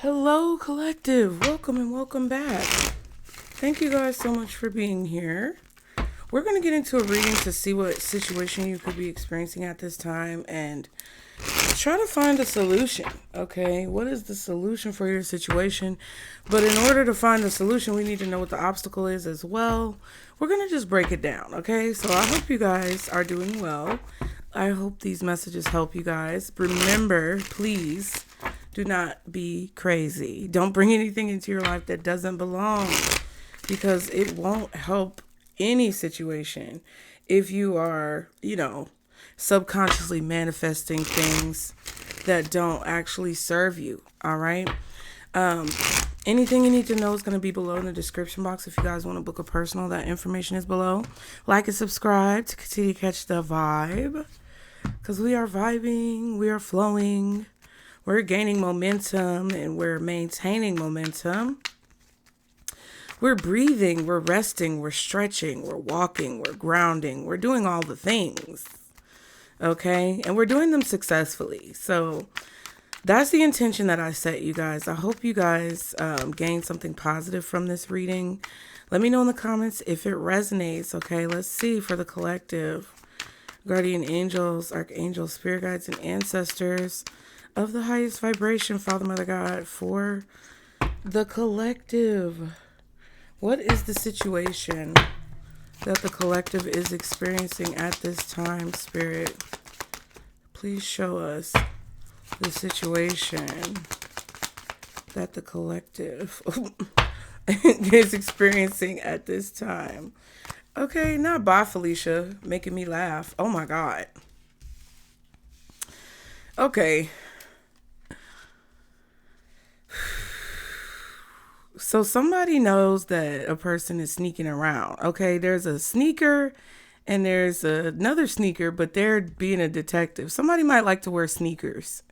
Hello, collective. Welcome and welcome back. Thank you guys so much for being here. We're going to get into a reading to see what situation you could be experiencing at this time and try to find a solution. Okay, what is the solution for your situation? But in order to find the solution, we need to know what the obstacle is as well. We're going to just break it down. Okay, so I hope you guys are doing well. I hope these messages help you guys. Remember, please do not be crazy. Don't bring anything into your life that doesn't belong, because it won't help any situation if you are, subconsciously manifesting things that don't actually serve you. All right. Anything you need to know is going to be below in the description box. If you guys want to book a personal, that information is below. Like and subscribe to continue to catch the vibe, because we are vibing, we are flowing, we're gaining momentum, and we're maintaining momentum. We're breathing, we're resting, we're stretching, we're walking, we're grounding, we're doing all the things. Okay? And we're doing them successfully. So that's the intention that I set, you guys. I hope you guys gain something positive from this reading. Let me know in the comments if it resonates. Okay, let's see for the collective. Guardian angels, archangels, spirit guides, and ancestors of the highest vibration, Father, Mother, God, for the collective. What is the situation that the collective is experiencing at this time, Spirit? Please show us the situation that the collective is experiencing at this time. Okay, not bye, Felicia, making me laugh. Oh my God. Okay. So somebody knows that a person is sneaking around. Okay, there's a sneaker and there's another sneaker, but they're being a detective. Somebody might like to wear sneakers,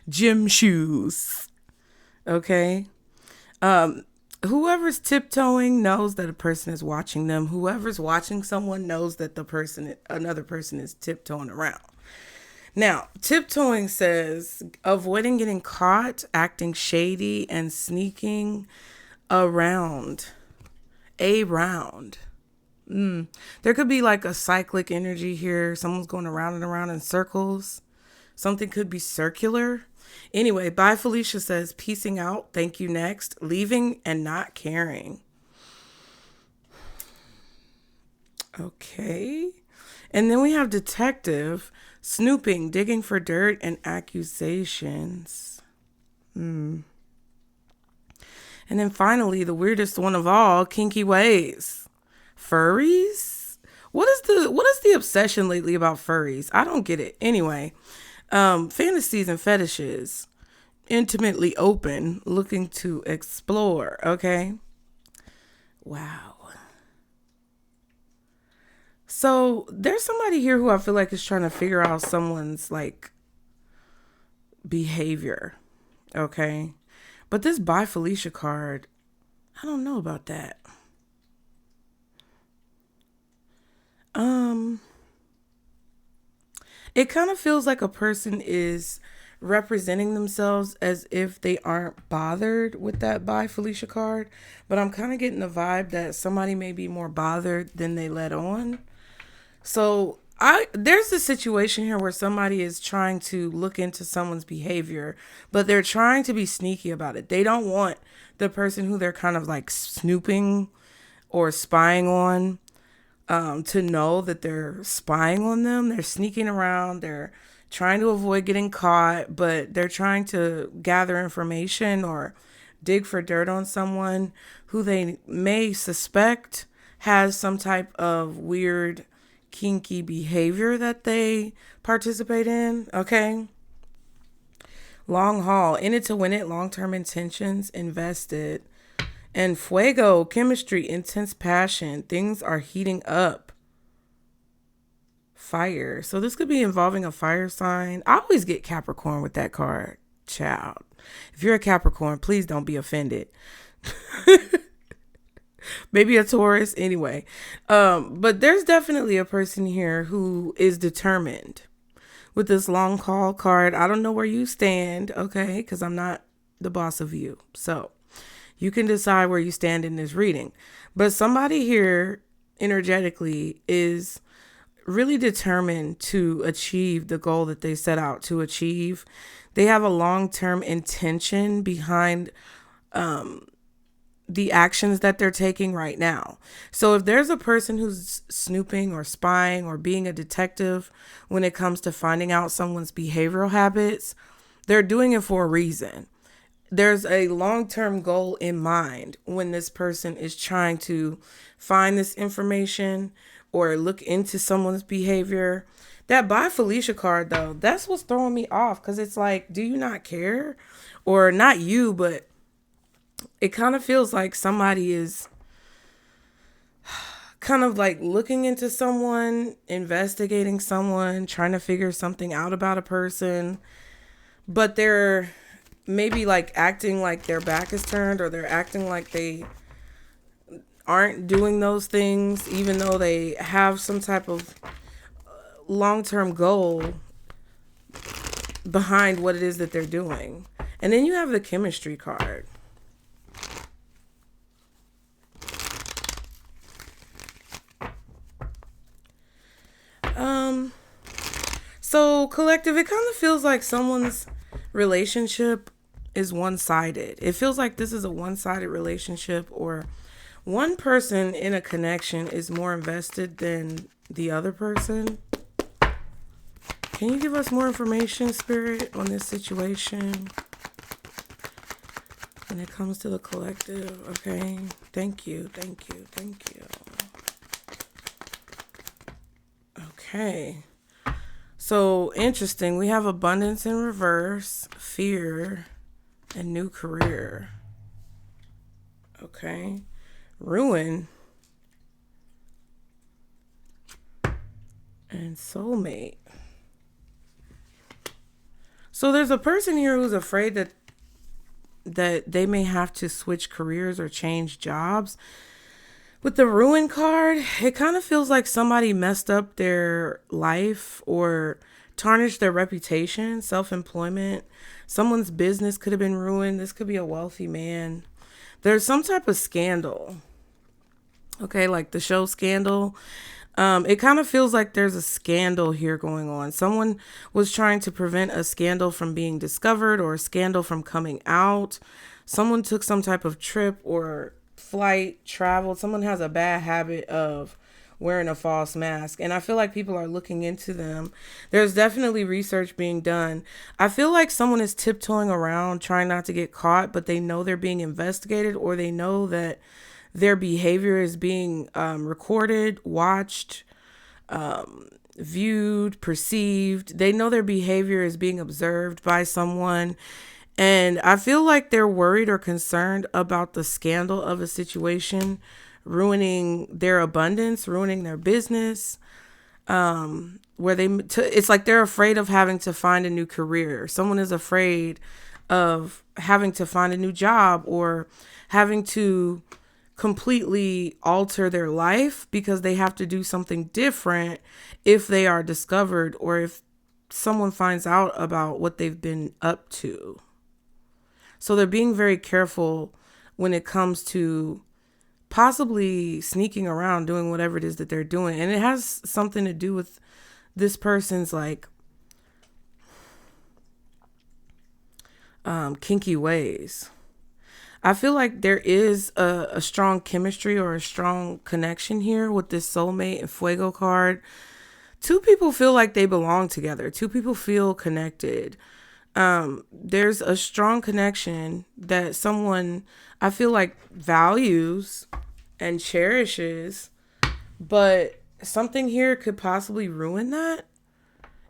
gym shoes. Okay. Whoever's tiptoeing knows that a person is watching them. Whoever's watching someone knows that another person is tiptoeing around. Now, tiptoeing says avoiding getting caught, acting shady, and sneaking around. There could be like a cyclic energy here. Someone's going around and around in circles. Something could be circular. Anyway, bye, Felicia says, peacing out, thank you, next, leaving and not caring. Okay. And then we have detective, snooping, digging for dirt and accusations. And then finally, the weirdest one of all, kinky ways. Furries? What is the obsession lately about furries? I don't get it. Anyway, fantasies and fetishes, intimately open, looking to explore. Okay. Wow. So there's somebody here who I feel like is trying to figure out someone's like behavior. Okay. But this By Felicia card, I don't know about that. It kind of feels like a person is representing themselves as if they aren't bothered with that By Felicia card. But I'm kind of getting the vibe that somebody may be more bothered than they let on. So there's a situation here where somebody is trying to look into someone's behavior, but they're trying to be sneaky about it. They don't want the person who they're kind of like snooping or spying on to know that they're spying on them. They're sneaking around. They're trying to avoid getting caught, but they're trying to gather information or dig for dirt on someone who they may suspect has some type of weird kinky behavior that they participate in. Okay. Long haul, in it to win it, long-term intentions, invested. And fuego, chemistry, intense passion. Things are heating up. Fire. So this could be involving a fire sign. I always get Capricorn with that card. Child. If you're a Capricorn, please don't be offended. Maybe a Taurus. Anyway. But there's definitely a person here who is determined with this long call card. I don't know where you stand. Okay. Because I'm not the boss of you. So you can decide where you stand in this reading. But somebody here energetically is really determined to achieve the goal that they set out to achieve. They have a long-term intention behind the actions that they're taking right now. So if there's a person who's snooping or spying or being a detective when it comes to finding out someone's behavioral habits, they're doing it for a reason. There's a long-term goal in mind when this person is trying to find this information or look into someone's behavior. That Bye Felicia card, though, that's what's throwing me off, because it's like, do you not care? Or not you, but it kind of feels like somebody is kind of like looking into someone, investigating someone, trying to figure something out about a person, but they're maybe like acting like their back is turned, or they're acting like they aren't doing those things, even though they have some type of long-term goal behind what it is that they're doing. And then you have the chemistry card. So collective, it kind of feels like someone's relationship is one-sided. It feels like this is a one-sided relationship, or one person in a connection is more invested than the other person. Can you give us more information, Spirit, on this situation when it comes to the collective? Okay. Thank you. Okay. So interesting. We have abundance in reverse, fear, and new career. Okay. Ruin and soulmate. So there's a person here who's afraid that they may have to switch careers or change jobs. With the Ruin card, it kind of feels like somebody messed up their life or tarnished their reputation, self-employment. Someone's business could have been ruined. This could be a wealthy man. There's some type of scandal. Okay, like the show Scandal. It kind of feels like there's a scandal here going on. Someone was trying to prevent a scandal from being discovered or a scandal from coming out. Someone took some type of trip or flight, traveled. Someone has a bad habit of wearing a false mask, and I feel like people are looking into them. There's definitely research being done. I feel like someone is tiptoeing around trying not to get caught, but they know they're being investigated, or they know that their behavior is being recorded, watched, viewed, perceived. They know their behavior is being observed by someone. And I feel like they're worried or concerned about the scandal of a situation ruining their abundance, ruining their business, it's like they're afraid of having to find a new career. Someone is afraid of having to find a new job or having to completely alter their life because they have to do something different if they are discovered or if someone finds out about what they've been up to. So they're being very careful when it comes to possibly sneaking around doing whatever it is that they're doing. And it has something to do with this person's like kinky ways. I feel like there is a strong chemistry or a strong connection here with this soulmate and Fuego card. Two people feel like they belong together. Two people feel connected. There's a strong connection that someone, I feel like, values and cherishes, but something here could possibly ruin that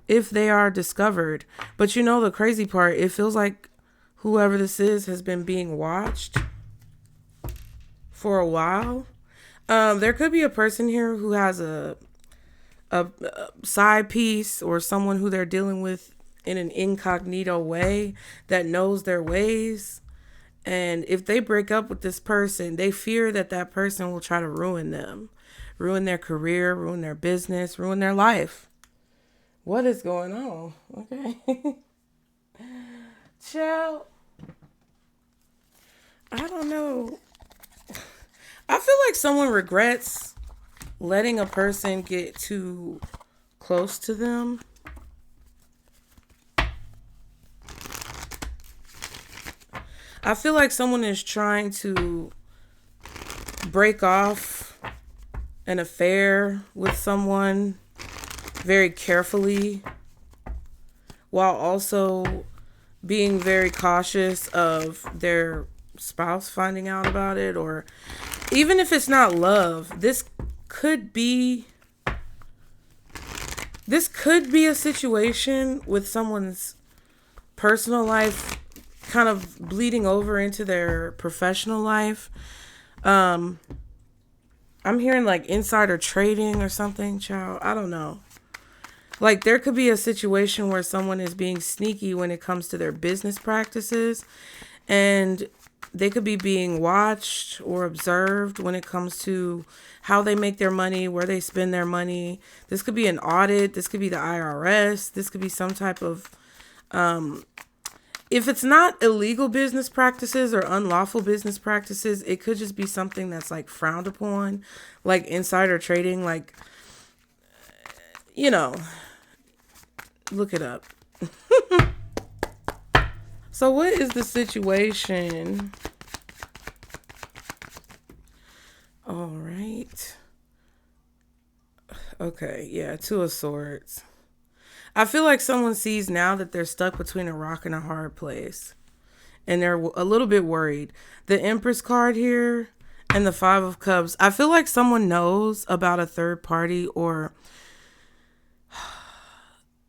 if they are discovered. But you know, the crazy part, it feels like whoever this is has been being watched for a while. There could be a person here who has a side piece or someone who they're dealing with in an incognito way that knows their ways. And if they break up with this person, they fear that that person will try to ruin them, ruin their career, ruin their business, ruin their life. What is going on? Okay. Chill. know. I feel like someone regrets letting a person get too close to them. I feel like someone is trying to break off an affair with someone very carefully while also being very cautious of their spouse finding out about it. Or even if it's not love, this could be a situation with someone's personal life kind of bleeding over into their professional life. I'm hearing like insider trading or something, child. I don't know. Like there could be a situation where someone is being sneaky when it comes to their business practices, and they could be being watched or observed when it comes to how they make their money, where they spend their money. This could be an audit. This could be the IRS. This could be some type of, if it's not illegal business practices or unlawful business practices, it could just be something that's like frowned upon, like insider trading, like, you know, look it up. So what is the situation? All right. Okay, yeah, Two of Swords. I feel like someone sees now that they're stuck between a rock and a hard place, and they're a little bit worried. The Empress card here and the Five of Cups. I feel like someone knows about a third party, or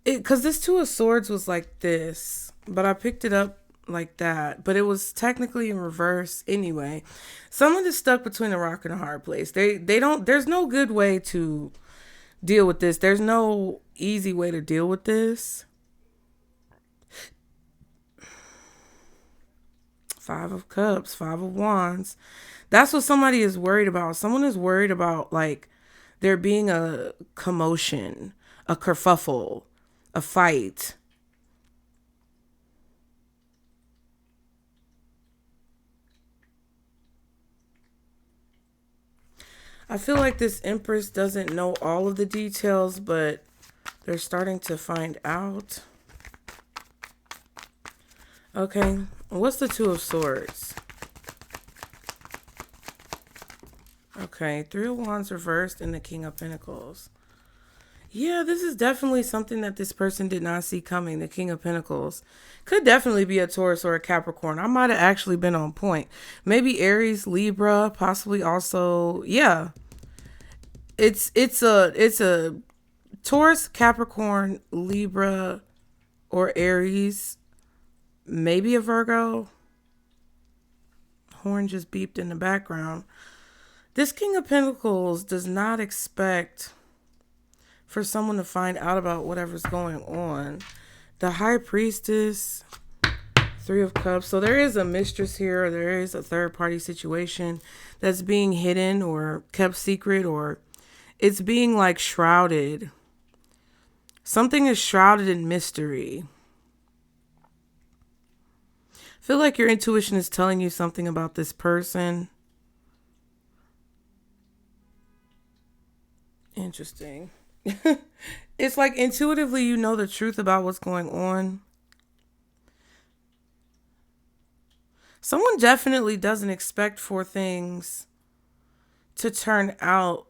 because this Two of Swords was like this, but I picked it up like that, but it was technically in reverse anyway. Someone is stuck between a rock and a hard place. They don't, there's no good way to deal with this. There's no easy way to deal with this. Five of Cups, Five of Wands. That's what somebody is worried about. Someone is worried about like there being a commotion, a kerfuffle, a fight. I feel like this Empress doesn't know all of the details, but they're starting to find out. Okay, what's the Two of Swords? Okay, Three of Wands reversed and the King of Pentacles. Yeah, this is definitely something that this person did not see coming. The King of Pentacles could definitely be a Taurus or a Capricorn. I might have actually been on point. Maybe Aries, Libra, possibly also. Yeah, it's a Taurus, Capricorn, Libra, or Aries. Maybe a Virgo. Horn just beeped in the background. This King of Pentacles does not expect for someone to find out about whatever's going on. The High Priestess, Three of Cups. So there is a mistress here. Or there is a third party situation that's being hidden or kept secret, or it's being like shrouded. Something is shrouded in mystery. I feel like your intuition is telling you something about this person. Interesting. It's like intuitively you know the truth about what's going on. Someone definitely doesn't expect for things to turn out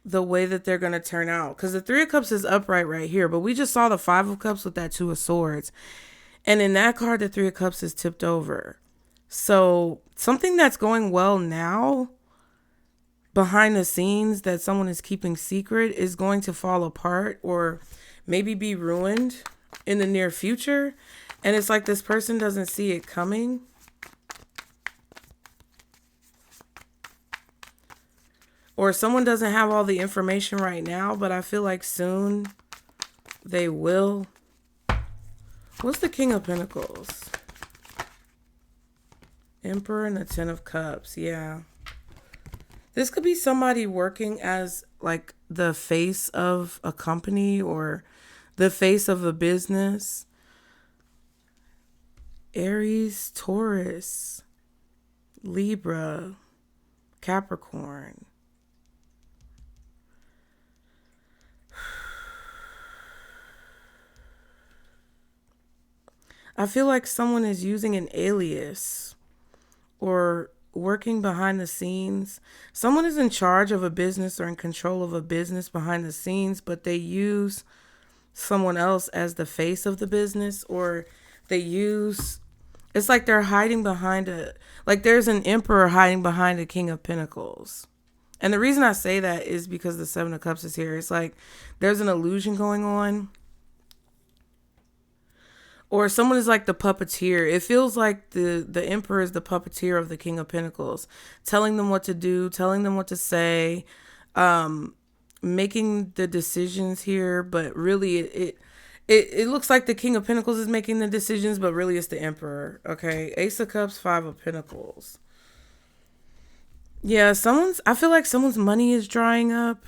the way that they're going to turn out. Because the Three of Cups is upright right here. But we just saw the Five of Cups with that Two of Swords. And in that card, the Three of Cups is tipped over. So something that's going well now, behind the scenes, that someone is keeping secret, is going to fall apart or maybe be ruined in the near future. And it's like this person doesn't see it coming. Or someone doesn't have all the information right now, but I feel like soon they will. What's the King of Pentacles? Emperor and the Ten of Cups. Yeah. This could be somebody working as like the face of a company or the face of a business. Aries, Taurus. Libra, Capricorn. I feel like someone is using an alias or working behind the scenes. Someone is in charge of a business or in control of a business behind the scenes, but they use someone else as the face of the business, or they use, it's like they're hiding behind like there's an emperor hiding behind a king of pentacles. And the reason I say that is because the Seven of Cups is here. It's like there's an illusion going on. Or someone is like the puppeteer. It feels like the emperor is the puppeteer of the king of pentacles, telling them what to do, telling them what to say, making the decisions here. But really, it looks like the king of pentacles is making the decisions, but really it's the emperor. Okay, Ace of Cups, Five of Pentacles. Yeah, I feel like someone's money is drying up.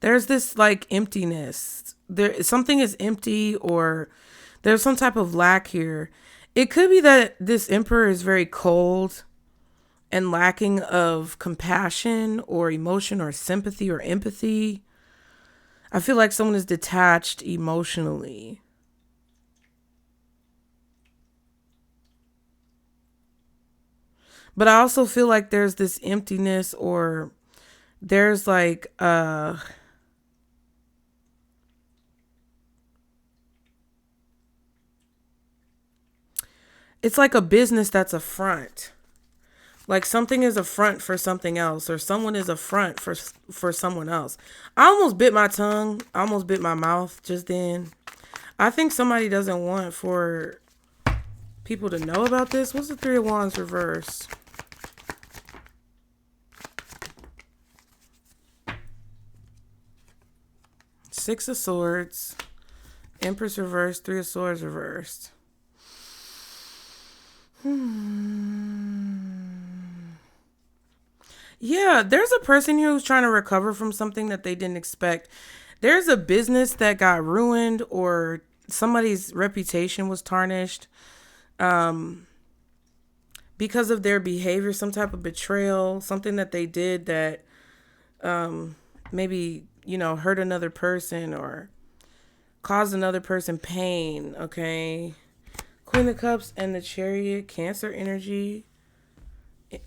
There's this like emptiness. Something is empty, or there's some type of lack here. It could be that this emperor is very cold and lacking of compassion or emotion or sympathy or empathy. I feel like someone is detached emotionally. But I also feel like there's this emptiness, or there's like it's like a business that's a front. Like something is a front for something else, or someone is a front for someone else. I almost bit my tongue. I almost bit my mouth just then. I think somebody doesn't want for people to know about this. What's the Three of Wands reversed? Six of Swords, Empress reversed, Three of Swords reversed. Yeah, there's a person here who's trying to recover from something that they didn't expect. There's a business that got ruined, or somebody's reputation was tarnished because of their behavior, some type of betrayal, something that they did that maybe, hurt another person or caused another person pain, okay? Queen of Cups and the Chariot, Cancer energy.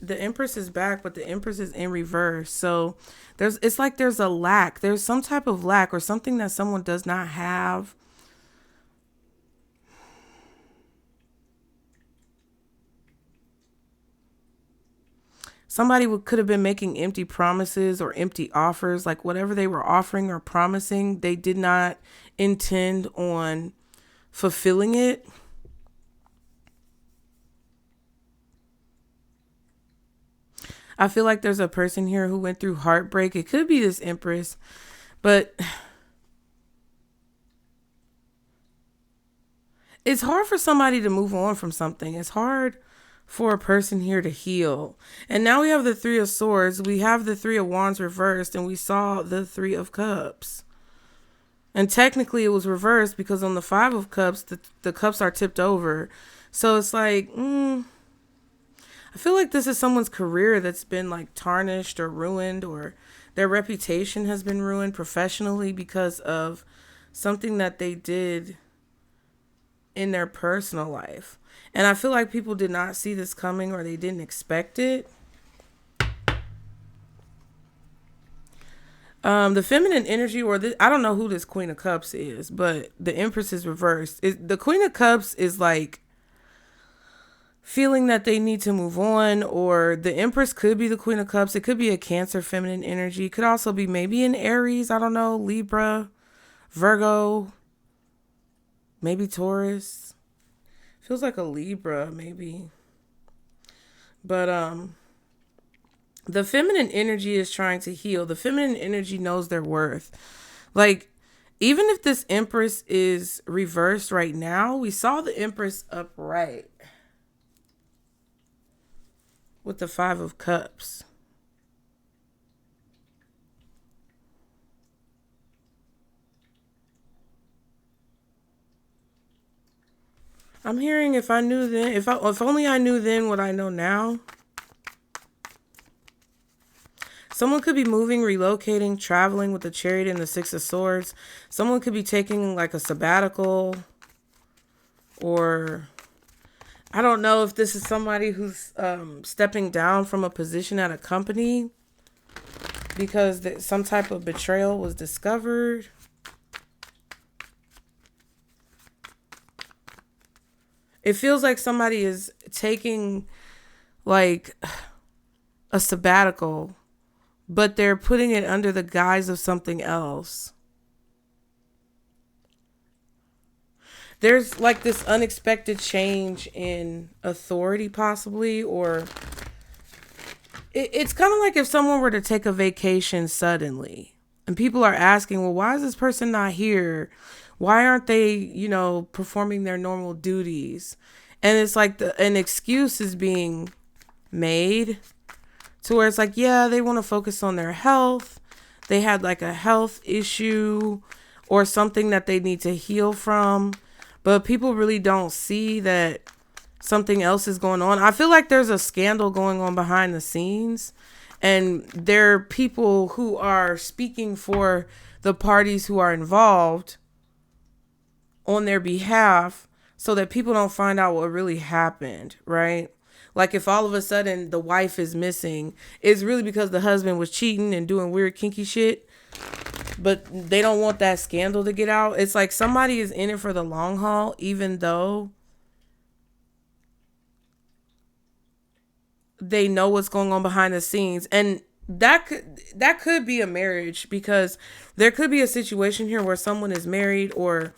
The Empress is back, but the Empress is in reverse. So it's like there's a lack. There's some type of lack or something that someone does not have. Somebody could have been making empty promises or empty offers, like whatever they were offering or promising, they did not intend on fulfilling it. I feel like there's a person here who went through heartbreak. It could be this Empress, but it's hard for somebody to move on from something. It's hard for a person here to heal. And now we have the Three of Swords. We have the Three of Wands reversed, and we saw the Three of Cups. And technically it was reversed because on the Five of Cups, the cups are tipped over. So it's like, I feel like this is someone's career that's been like tarnished or ruined, or their reputation has been ruined professionally because of something that they did in their personal life. And I feel like people did not see this coming, or they didn't expect it. The feminine energy, or I don't know who this Queen of Cups is, but the Empress is reversed. The Queen of Cups is like feeling that they need to move on, or the Empress could be the Queen of Cups. It could be a Cancer feminine energy. It could also be maybe an Aries. I don't know. Libra, Virgo, maybe Taurus. Feels like a Libra, maybe. But the feminine energy is trying to heal. The feminine energy knows their worth. Like, even if this Empress is reversed right now, we saw the Empress upright with the Five of Cups. I'm hearing if I knew then, if only I knew then what I know now. Someone could be moving, relocating, traveling with the Chariot and the Six of Swords. Someone could be taking like a sabbatical, or I don't know if this is somebody who's stepping down from a position at a company because some type of betrayal was discovered. It feels like somebody is taking like a sabbatical, but they're putting it under the guise of something else. There's like this unexpected change in authority possibly, or it's kind of like if someone were to take a vacation suddenly and people are asking, well, why is this person not here? Why aren't they, performing their normal duties? And it's like an excuse is being made to where it's like, yeah, they want to focus on their health. They had like a health issue or something that they need to heal from. But people really don't see that something else is going on. I feel like there's a scandal going on behind the scenes. And there are people who are speaking for the parties who are involved on their behalf so that people don't find out what really happened, right? Like if all of a sudden the wife is missing, it's really because the husband was cheating and doing weird kinky shit, but they don't want that scandal to get out. It's like somebody is in it for the long haul, even though they know what's going on behind the scenes. And that could be a marriage, because there could be a situation here where someone is married or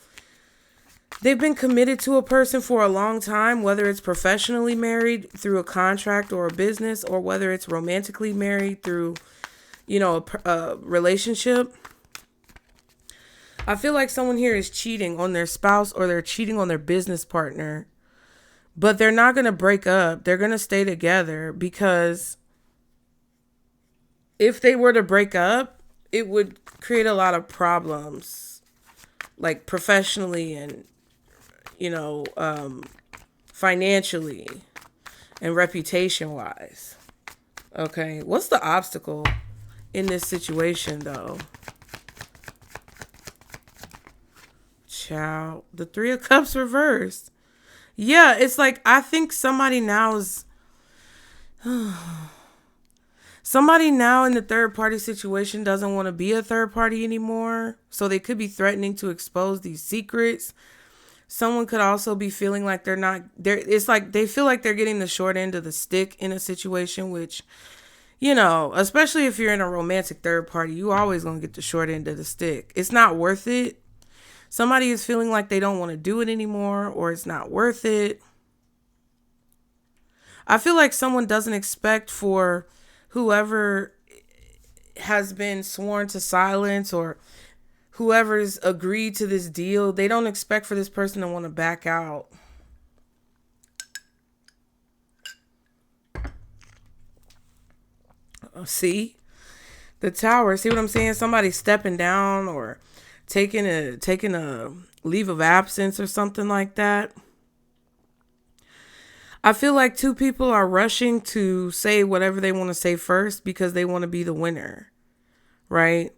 they've been committed to a person for a long time, whether it's professionally married through a contract or a business, or whether it's romantically married through, a relationship. I feel like someone here is cheating on their spouse or they're cheating on their business partner, but they're not going to break up. They're going to stay together, because if they were to break up, it would create a lot of problems, like professionally and financially and reputation wise. Okay. What's the obstacle in this situation though? Child, the Three of Cups reversed. Yeah. It's like, I think somebody now in the third party situation doesn't want to be a third party anymore. So they could be threatening to expose these secrets. Someone could also be feeling like they're not there. It's like they feel like they're getting the short end of the stick in a situation, which, especially if you're in a romantic third party, you always going to get the short end of the stick. It's not worth it. Somebody is feeling like they don't want to do it anymore, or it's not worth it. I feel like someone doesn't expect for whoever has been sworn to silence, or whoever's agreed to this deal, they don't expect for this person to want to back out. See? The Tower. See what I'm saying? Somebody stepping down or taking a leave of absence or something like that. I feel like two people are rushing to say whatever they want to say first because they want to be the winner, right?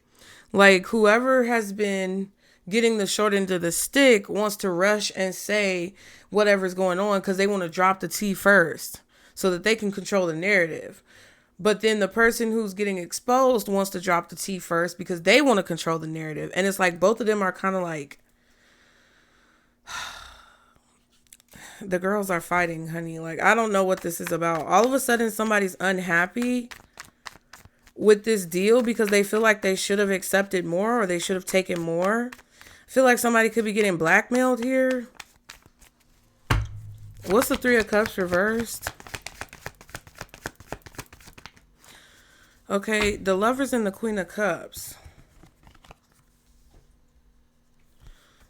Like whoever has been getting the short end of the stick wants to rush and say whatever's going on because they want to drop the tea first so that they can control the narrative. But then the person who's getting exposed wants to drop the tea first because they want to control the narrative. And it's like both of them are kind of like, the girls are fighting, honey. Like, I don't know what this is about. All of a sudden somebody's unhappy with this deal because they feel like they should have accepted more or they should have taken more. I feel like somebody could be getting blackmailed here. What's the Three of Cups reversed? Okay, the Lovers and the Queen of Cups.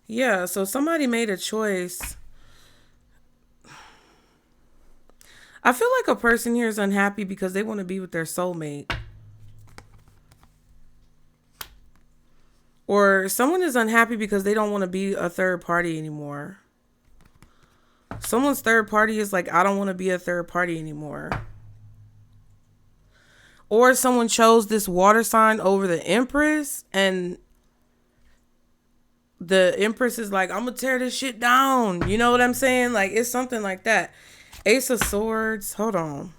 Yeah, so somebody made a choice. I feel like a person here is unhappy because they want to be with their soulmate. Or someone is unhappy because they don't want to be a third party anymore. Someone's third party is like, I don't want to be a third party anymore. Or someone chose this water sign over the Empress, and the Empress is like, I'm going to tear this shit down. You know what I'm saying? Like, it's something like that. Ace of Swords. Hold on.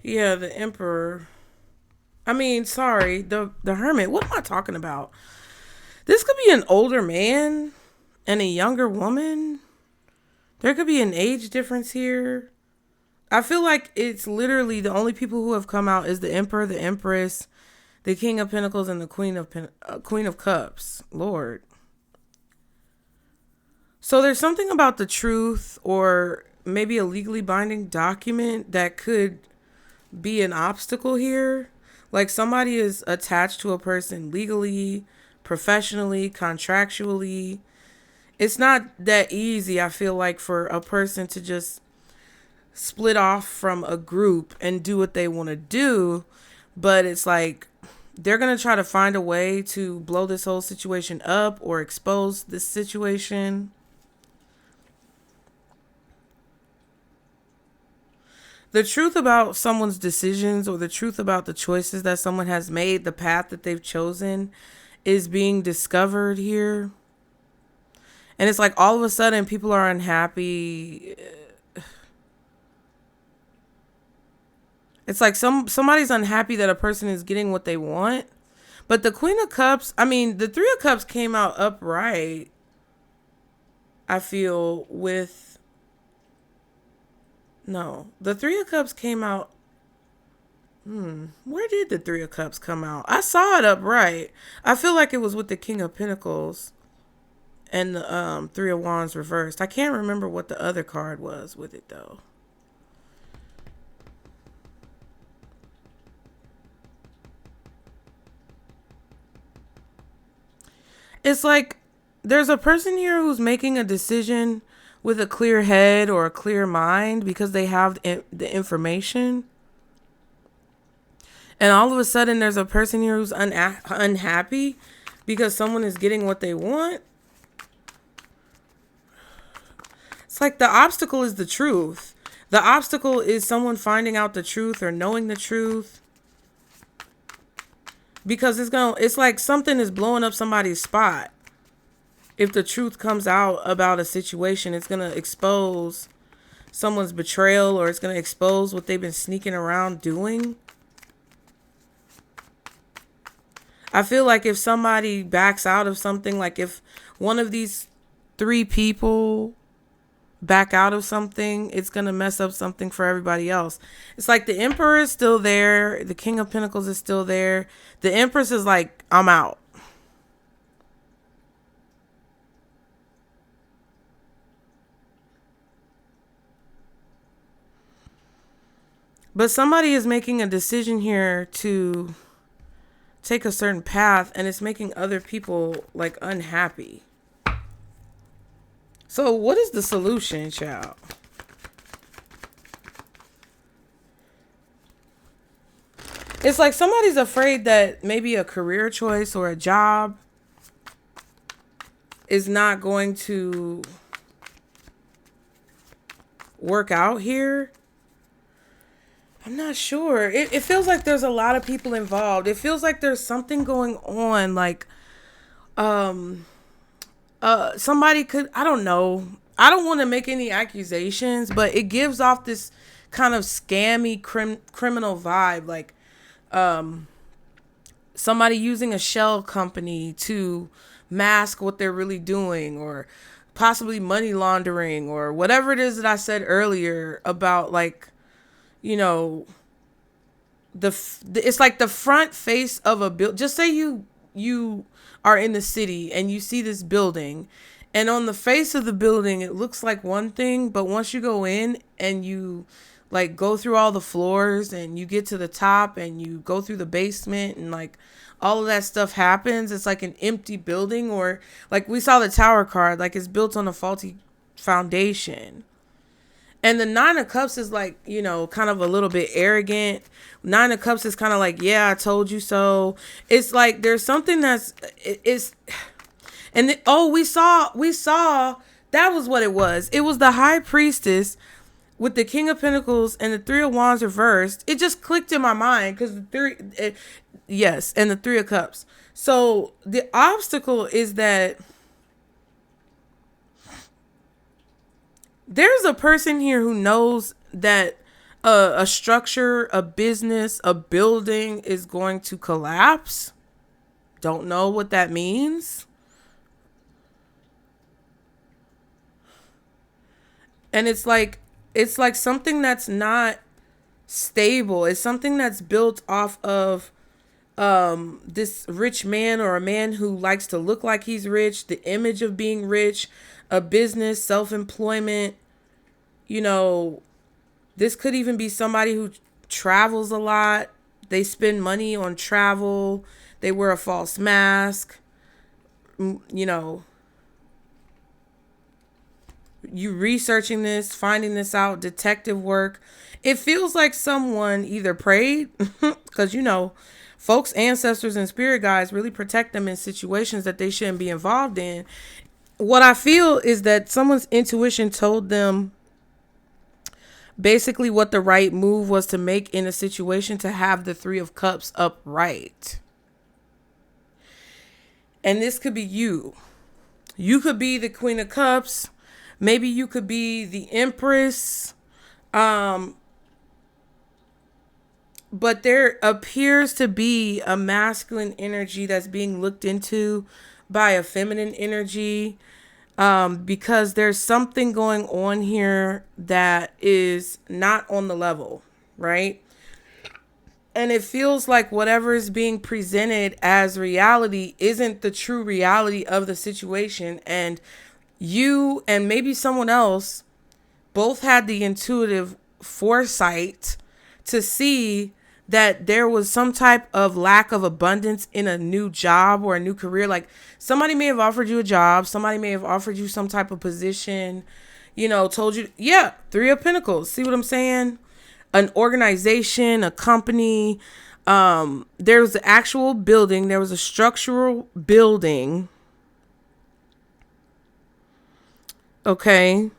Yeah, the Emperor. Sorry, the Hermit. What am I talking about? This could be an older man and a younger woman. There could be an age difference here. I feel like it's literally the only people who have come out is the Emperor, the Empress, the King of Pentacles, and the Queen of Cups. Lord. So there's something about the truth, or maybe a legally binding document, that could be an obstacle here. Like, somebody is attached to a person legally, professionally, contractually. It's not that easy, I feel like, for a person to just split off from a group and do what they want to do. But it's like they're going to try to find a way to blow this whole situation up or expose this situation. The truth about someone's decisions, or the truth about the choices that someone has made, the path that they've chosen, is being discovered here. And it's like all of a sudden people are unhappy. It's like somebody's unhappy that a person is getting what they want. But the Queen of Cups, the Three of Cups came out upright, I feel, with... No, the Three of Cups came out... Where did the Three of Cups come out? I saw it upright. I feel like it was with the King of Pentacles and the Three of Wands reversed. I can't remember what the other card was with it, though. It's like there's a person here who's making a decision with a clear head or a clear mind because they have the information. And all of a sudden there's a person here who's unhappy because someone is getting what they want. It's like the obstacle is the truth. The obstacle is someone finding out the truth or knowing the truth. Because it's like something is blowing up somebody's spot. If the truth comes out about a situation, it's going to expose someone's betrayal, or it's going to expose what they've been sneaking around doing. I feel like if somebody backs out of something, like if one of these three people back out of something, it's going to mess up something for everybody else. It's like the Emperor is still there. The King of Pentacles is still there. The Empress is like, I'm out. But somebody is making a decision here to take a certain path, and it's making other people like unhappy. So what is the solution, child? It's like somebody's afraid that maybe a career choice or a job is not going to work out here. I'm not sure. It feels like there's a lot of people involved. It feels like there's something going on, like somebody could, I don't know. I don't want to make any accusations, but it gives off this kind of scammy criminal vibe, like somebody using a shell company to mask what they're really doing, or possibly money laundering, or whatever it is that I said earlier about, like, you know, it's like the front face of a building. Just say you are in the city and you see this building, and on the face of the building it looks like one thing, but once you go in and you like go through all the floors and you get to the top and you go through the basement and like all of that stuff happens, it's like an empty building. Or like we saw the tower card, like it's built on a faulty foundation. And the Nine of Cups is like, kind of a little bit arrogant. Nine of Cups is kind of like, yeah, I told you so. It's like there's something we saw that was what it was. It was the High Priestess with the King of Pentacles and the Three of Wands reversed. It just clicked in my mind because and the Three of Cups. So the obstacle is that there's a person here who knows that a structure, a business, a building is going to collapse. Don't know what that means. And it's like something that's not stable. It's something that's built off of this rich man or a man who likes to look like he's rich, the image of being rich, a business, self-employment. This could even be somebody who travels a lot. They spend money on travel. They wear a false mask. You researching this, finding this out, detective work. It feels like someone either prayed, because folks, ancestors, and spirit guides really protect them in situations that they shouldn't be involved in. What I feel is that someone's intuition told them basically what the right move was to make in a situation to have the Three of Cups upright. And this could be you. You could be the Queen of Cups. Maybe you could be the Empress. But there appears to be a masculine energy that's being looked into by a feminine energy. Because there's something going on here that is not on the level, right? And it feels like whatever is being presented as reality isn't the true reality of the situation. And you and maybe someone else both had the intuitive foresight to see that there was some type of lack of abundance in a new job or a new career. Like somebody may have offered you a job. Somebody may have offered you some type of position, told you, Three of Pentacles. See what I'm saying? An organization, a company. There was an actual building. There was a structural building. Okay.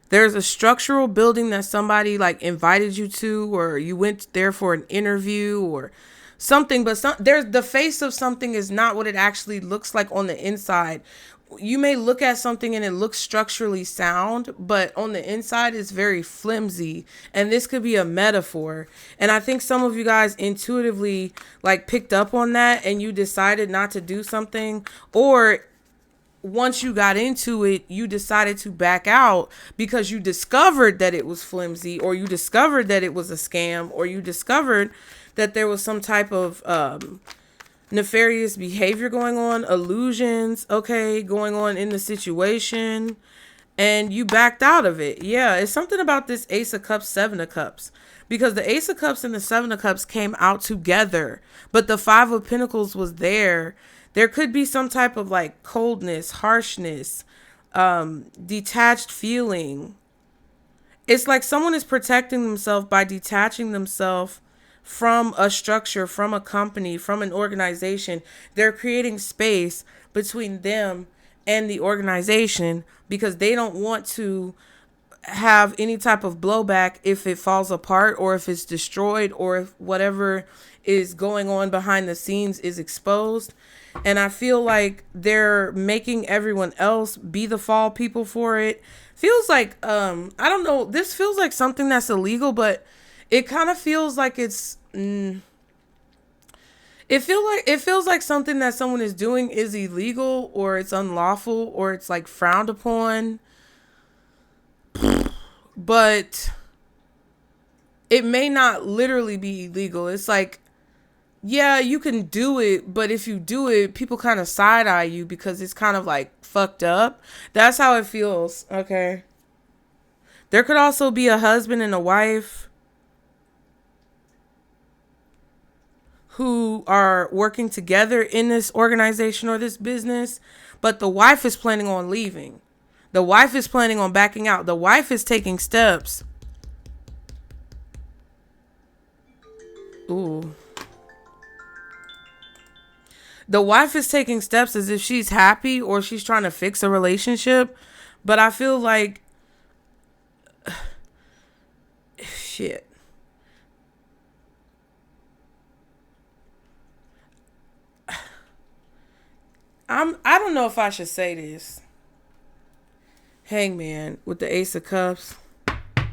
There's a structural building that somebody like invited you to, or you went there for an interview or something, but there's the face of something is not what it actually looks like on the inside. You may look at something and it looks structurally sound, but on the inside it's very flimsy. And this could be a metaphor. And I think some of you guys intuitively like picked up on that and you decided not to do something, or once you got into it, you decided to back out because you discovered that it was flimsy, or you discovered that it was a scam, or you discovered that there was some type of nefarious behavior going on, illusions, going on in the situation, and you backed out of it. Yeah, it's something about this Ace of Cups, Seven of Cups, because the Ace of Cups and the Seven of Cups came out together, but the Five of Pentacles was there. There could be some type of like coldness, harshness, detached feeling. It's like someone is protecting themselves by detaching themselves from a structure, from a company, from an organization. They're creating space between them and the organization because they don't want to have any type of blowback if it falls apart, or if it's destroyed, or if whatever is going on behind the scenes is exposed. And I feel like they're making everyone else be the fall people for it. Feels like, I don't know, this feels like something that's illegal, but it kind of feels like it's, it feels like something that someone is doing is illegal, or it's unlawful, or it's like frowned upon. But it may not literally be illegal. It's like, yeah, you can do it, but if you do it, people kind of side eye you because it's kind of like fucked up. That's how it feels. Okay. There could also be a husband and a wife who are working together in this organization or this business, but the wife is planning on leaving. The wife is planning on backing out. The wife is taking steps. Ooh. The wife is taking steps as if she's happy or she's trying to fix a relationship. But I feel like, shit. I don't know if I should say this. Hangman with the Ace of Cups.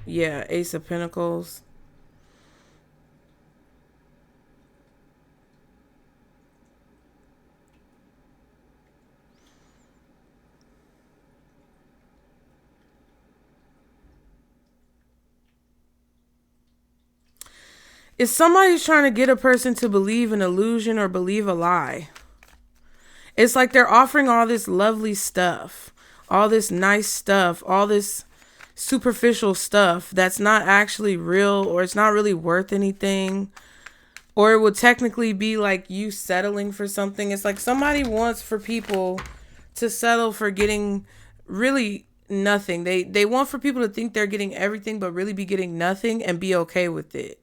Yeah, Ace of Pentacles. If somebody's trying to get a person to believe an illusion or believe a lie, it's like they're offering all this lovely stuff, all this nice stuff, all this superficial stuff that's not actually real, or it's not really worth anything, or it would technically be like you settling for something. It's like somebody wants for people to settle for getting really nothing. They want for people to think they're getting everything but really be getting nothing and be okay with it.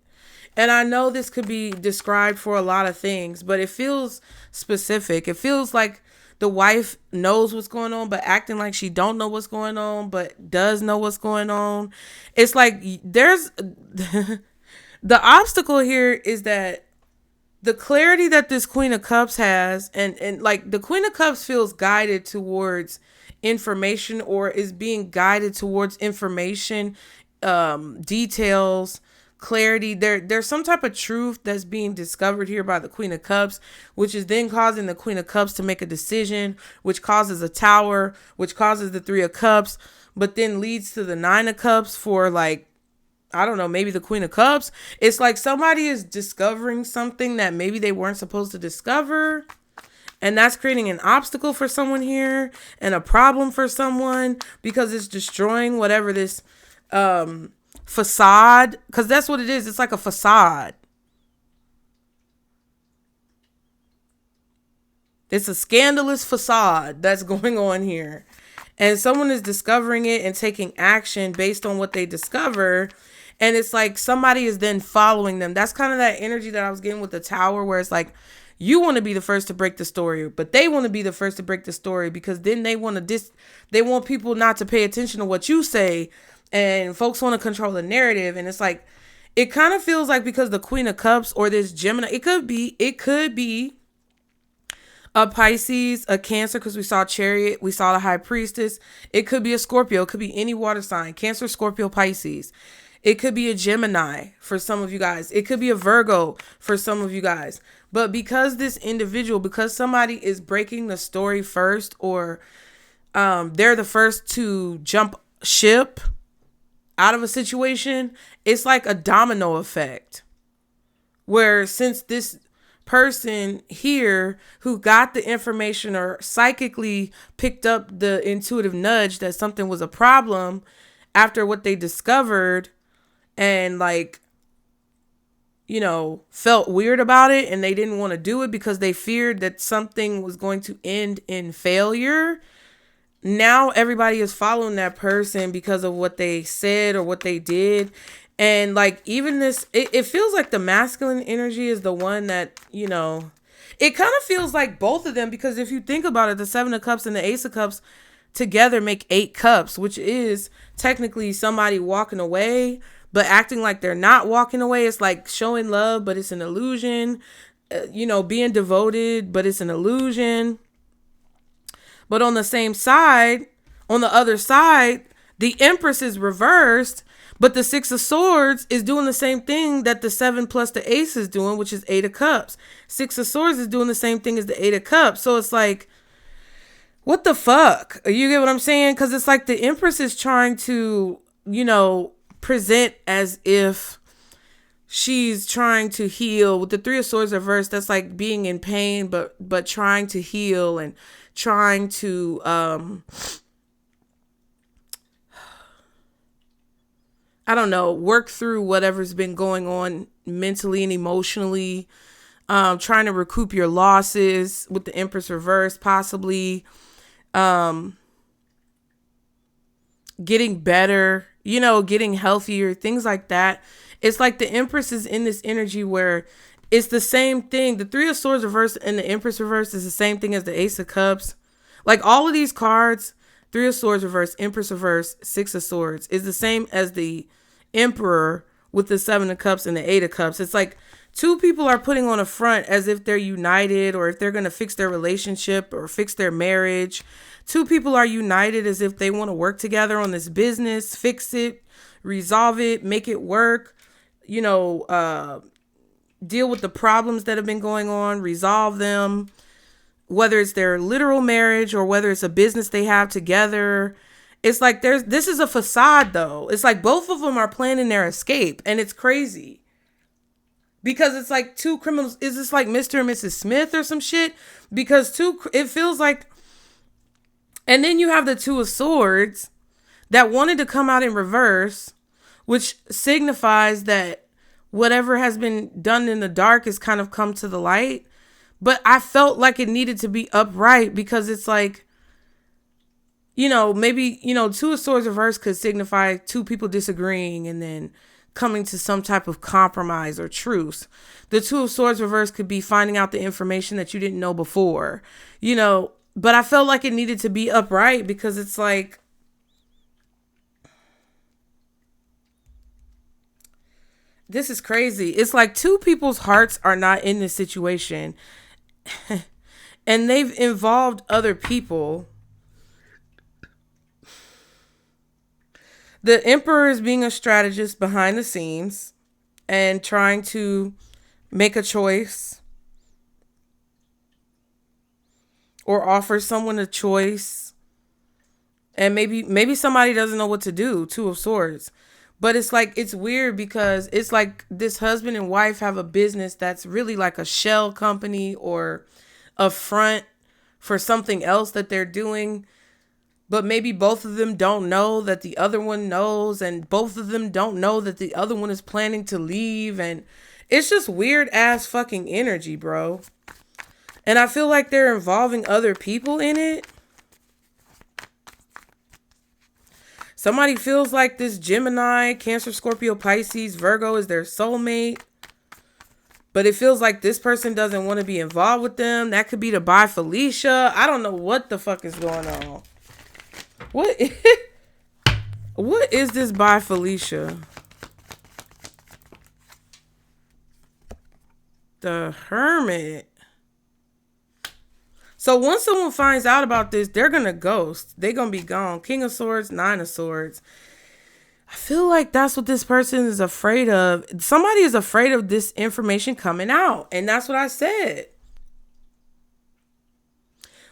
And I know this could be described for a lot of things, but it feels specific. It feels like the wife knows what's going on, but acting like she don't know what's going on, but does know what's going on. It's like there's the obstacle here is that the clarity that this Queen of Cups has, and like the Queen of Cups feels guided towards information, or is being guided towards information, details, clarity. There's some type of truth that's being discovered here by the Queen of Cups, which is then causing the Queen of Cups to make a decision, which causes a Tower, which causes the Three of Cups, but then leads to the Nine of Cups for, like, I don't know, maybe the Queen of Cups. It's like somebody is discovering something that maybe they weren't supposed to discover, and that's creating an obstacle for someone here and a problem for someone, because it's destroying whatever this facade, because that's what it is. It's like a facade. It's a scandalous facade that's going on here, and someone is discovering it and taking action based on what they discover. And it's like somebody is then following them. That's kind of that energy that I was getting with the Tower, where it's like you want to be the first to break the story, but they want to be the first to break the story, because then they want to they want people not to pay attention to what you say. And folks want to control the narrative. And it's like, it kind of feels like, because the Queen of Cups or this Gemini, it could be a Pisces, a Cancer, because we saw Chariot, we saw the High Priestess. It could be a Scorpio. It could be any water sign, Cancer, Scorpio, Pisces. It could be a Gemini for some of you guys. It could be a Virgo for some of you guys. But because this individual, because somebody is breaking the story first, or they're the first to jump ship out of a situation, it's like a domino effect, where since this person here who got the information or psychically picked up the intuitive nudge that something was a problem after what they discovered, and, like, you know, felt weird about it, and they didn't want to do it because they feared that something was going to end in failure. Now everybody is following that person because of what they said or what they did. And, like, even this, it feels like the masculine energy is the one that, you know, it kind of feels like both of them, because if you think about it, the Seven of Cups and the Ace of Cups together make 8 cups, which is technically somebody walking away, but acting like they're not walking away. It's like showing love, but it's an illusion. You know, being devoted, but it's an illusion. But on the same side, on the other side, the Empress is reversed, but the Six of Swords is doing the same thing that the 7 plus the Ace is doing, which is 8 of Cups. Six of Swords is doing the same thing as the 8 of Cups. So it's like, what the fuck? You get what I'm saying? Because it's like the Empress is trying to, you know, present as if she's trying to heal. With the 3 of Swords reversed, that's like being in pain, but trying to heal and trying to I don't know, work through whatever's been going on mentally and emotionally, trying to recoup your losses with the Empress reversed, possibly. getting better, you know, getting healthier, things like that. It's like the Empress is in this energy where it's the same thing. The Three of Swords reverse and the Empress reverse is the same thing as the Ace of Cups. Like all of these cards, Three of Swords reverse, Empress reverse, Six of Swords is the same as the Emperor with the Seven of Cups and the Eight of Cups. It's like two people are putting on a front as if they're united or if they're going to fix their relationship or fix their marriage. Two people are united as if they want to work together on this business, fix it, resolve it, make it work, you know, deal with the problems that have been going on, resolve them, whether it's their literal marriage or whether it's a business they have together. It's like this is a facade though. It's like both of them are planning their escape, and it's crazy. Because it's like two criminals. Is this like Mr. and Mrs. Smith or some shit? Because it feels like, and then you have the Two of Swords that wanted to come out in reverse, which signifies that whatever has been done in the dark has kind of come to the light. But I felt like it needed to be upright because it's like, you know, maybe, you know, Two of Swords reverse could signify two people disagreeing and then coming to some type of compromise or truce. The Two of Swords reverse could be finding out the information that you didn't know before, you know, but I felt like it needed to be upright because it's like, this is crazy. It's like two people's hearts are not in this situation and they've involved other people. The Emperor is being a strategist behind the scenes and trying to make a choice or offer someone a choice. And maybe somebody doesn't know what to do, Two of Swords. But it's like, it's weird because it's like this husband and wife have a business that's really like a shell company or a front for something else that they're doing. But maybe both of them don't know that the other one knows, and both of them don't know that the other one is planning to leave. And it's just weird ass fucking energy, bro. And I feel like they're involving other people in it. Somebody feels like this Gemini, Cancer, Scorpio, Pisces, Virgo is their soulmate. But it feels like this person doesn't want to be involved with them. That could be the Bi Felicia. I don't know what the fuck is going on. What is this Bi Felicia? The Hermit. So once someone finds out about this, they're going to ghost. They're going to be gone. King of Swords, Nine of Swords. I feel like that's what this person is afraid of. Somebody is afraid of this information coming out. And that's what I said.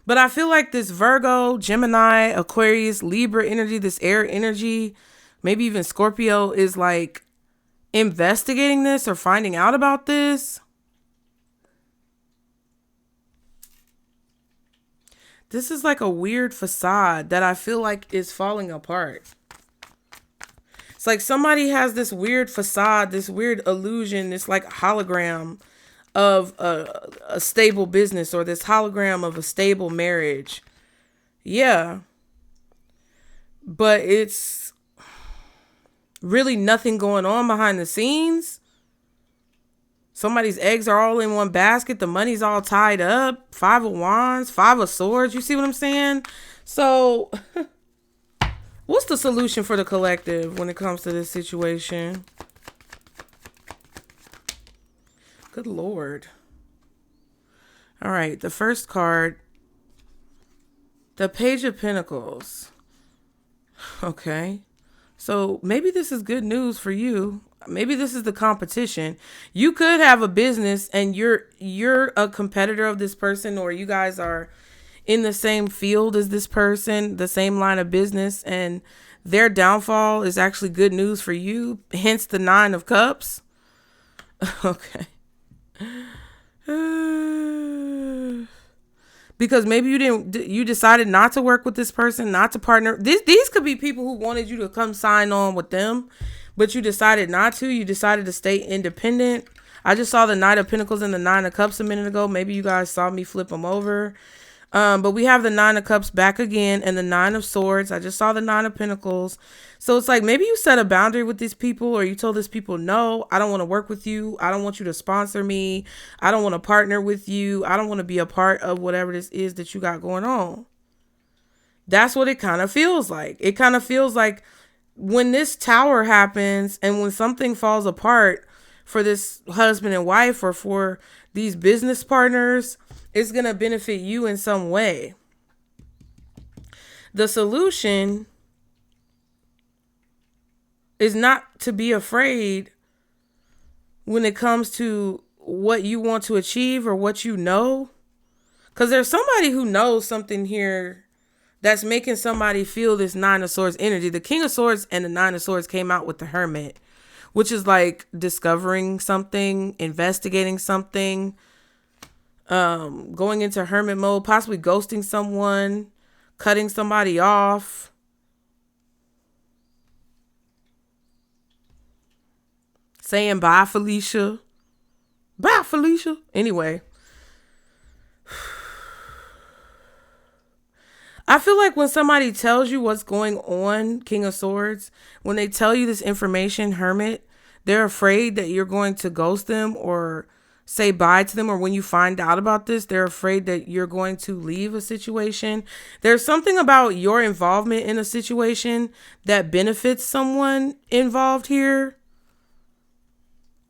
But I feel like this Virgo, Gemini, Aquarius, Libra energy, this air energy, maybe even Scorpio is like investigating this or finding out about this. This is like a weird facade that I feel like is falling apart. It's like somebody has this weird facade, this weird illusion, this like hologram of a stable business or this hologram of a stable marriage. Yeah. But it's really nothing going on behind the scenes. Somebody's eggs are all in one basket. The money's all tied up. Five of Wands, Five of Swords. You see what I'm saying? So what's the solution for the collective when it comes to this situation? Good Lord. All right. The first card, the Page of Pentacles. Okay. So maybe this is good news for you. Maybe this is the competition. You could have a business and you're a competitor of this person, or you guys are in the same field as this person, the same line of business, and their downfall is actually good news for you. Hence the Nine of Cups. Okay. Because maybe you decided not to work with this person, not to partner. These could be people who wanted you to come sign on with them, but you decided not to. You decided to stay independent. I just saw the Knight of Pentacles and the Nine of Cups a minute ago. Maybe you guys saw me flip them over. But we have the Nine of Cups back again and the Nine of Swords. I just saw the Nine of Pentacles. So it's like maybe you set a boundary with these people, or you told these people, no, I don't want to work with you. I don't want you to sponsor me. I don't want to partner with you. I don't want to be a part of whatever this is that you got going on. That's what it kind of feels like. It kind of feels like when this tower happens and when something falls apart for this husband and wife or for these business partners, it's going to benefit you in some way. The solution is not to be afraid when it comes to what you want to achieve or what you know. Because there's somebody who knows something here that's making somebody feel this Nine of Swords energy. The King of Swords and the Nine of Swords came out with the Hermit, which is like discovering something, investigating something, going into hermit mode, possibly ghosting someone, cutting somebody off. Saying bye, Felicia. Bye, Felicia. Anyway. I feel like when somebody tells you what's going on, King of Swords, when they tell you this information, Hermit, they're afraid that you're going to ghost them or say bye to them. Or when you find out about this, they're afraid that you're going to leave a situation. There's something about your involvement in a situation that benefits someone involved here.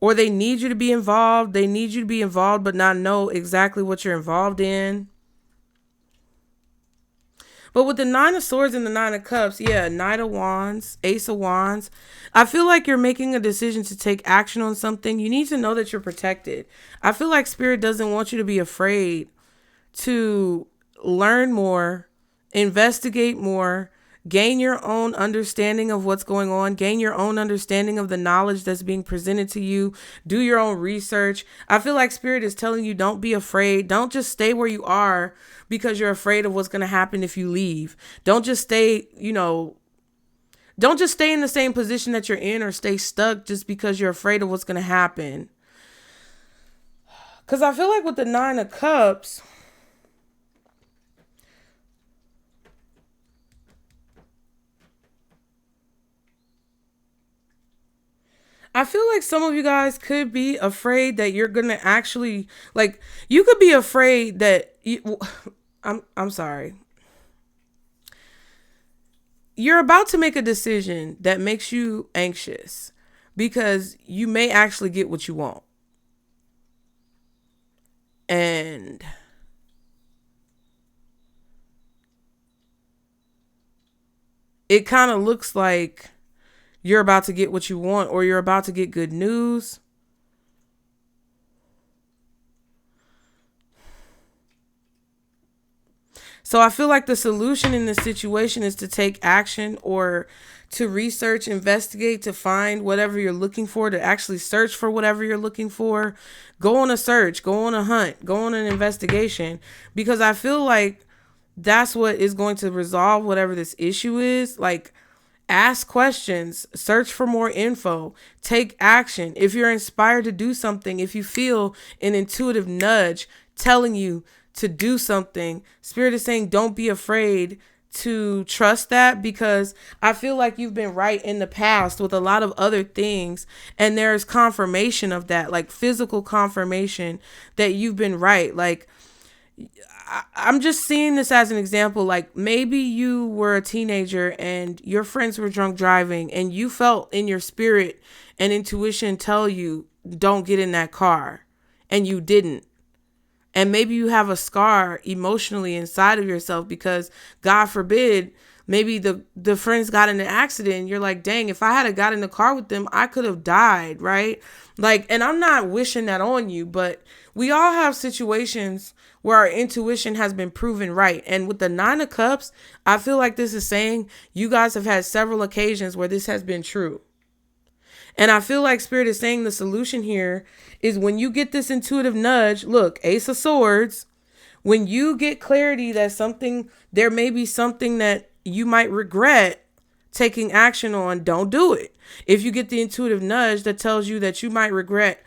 Or they need you to be involved. They need you to be involved but not know exactly what you're involved in. But with the Nine of Swords and the Nine of Cups, yeah, Knight of Wands, Ace of Wands, I feel like you're making a decision to take action on something. You need to know that you're protected. I feel like Spirit doesn't want you to be afraid to learn more, investigate more, gain your own understanding of what's going on, gain your own understanding of the knowledge that's being presented to you, do your own research. I feel like Spirit is telling you, don't be afraid. Don't just stay where you are because you're afraid of what's going to happen if you leave. Don't just stay, don't just stay in the same position that you're in or stay stuck just because you're afraid of what's going to happen. Because I feel like with the Nine of Cups, I feel like some of you guys could be afraid that you're going to actually, like, you could be afraid that, I'm sorry. You're about to make a decision that makes you anxious because you may actually get what you want. And it kind of looks like you're about to get what you want or you're about to get good news. So I feel like the solution in this situation is to take action or to research, investigate, to find whatever you're looking for, to actually search for whatever you're looking for. Go on a search, go on a hunt, go on an investigation, because I feel like that's what is going to resolve whatever this issue is. Like, ask questions, search for more info, take action. If you're inspired to do something, if you feel an intuitive nudge telling you to do something, Spirit is saying don't be afraid to trust that, because I feel like you've been right in the past with a lot of other things, and there's confirmation of that, like physical confirmation that you've been right. Like, I'm just seeing this as an example. Like, maybe you were a teenager and your friends were drunk driving and you felt in your spirit and intuition tell you don't get in that car, and you didn't. And maybe you have a scar emotionally inside of yourself because, God forbid, maybe the friends got in an accident and you're like, dang, if I had got in the car with them, I could have died, right? Like, and I'm not wishing that on you, but we all have situations where our intuition has been proven right. And with the Nine of Cups, I feel like this is saying you guys have had several occasions where this has been true. And I feel like Spirit is saying the solution here is when you get this intuitive nudge, look, Ace of Swords, when you get clarity that there may be something that you might regret taking action on, don't do it. If you get the intuitive nudge that tells you that you might regret,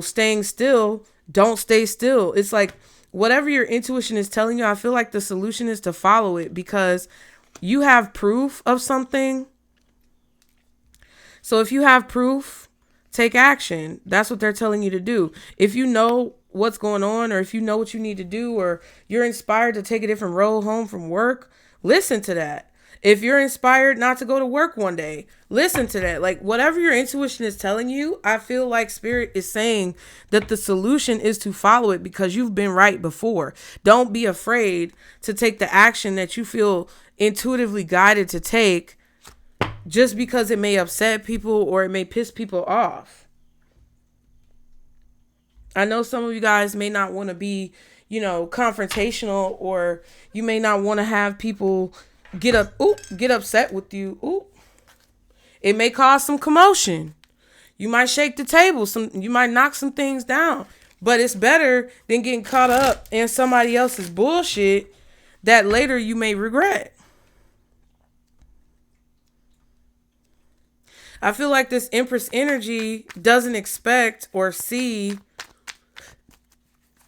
staying still, don't stay still. It's like whatever your intuition is telling you, I feel like the solution is to follow it because you have proof of something. So if you have proof, take action. That's what they're telling you to do. If you know what's going on, or if you know what you need to do, or you're inspired to take a different road home from work, listen to that. If you're inspired not to go to work one day, listen to that. Like, whatever your intuition is telling you, I feel like Spirit is saying that the solution is to follow it because you've been right before. Don't be afraid to take the action that you feel intuitively guided to take, just because it may upset people or it may piss people off. I know some of you guys may not want to be, confrontational, or you may not want to have people get upset with you. Ooh. It may cause some commotion. You might shake the table. You might knock some things down. But it's better than getting caught up in somebody else's bullshit that later you may regret. I feel like this Empress energy doesn't expect or see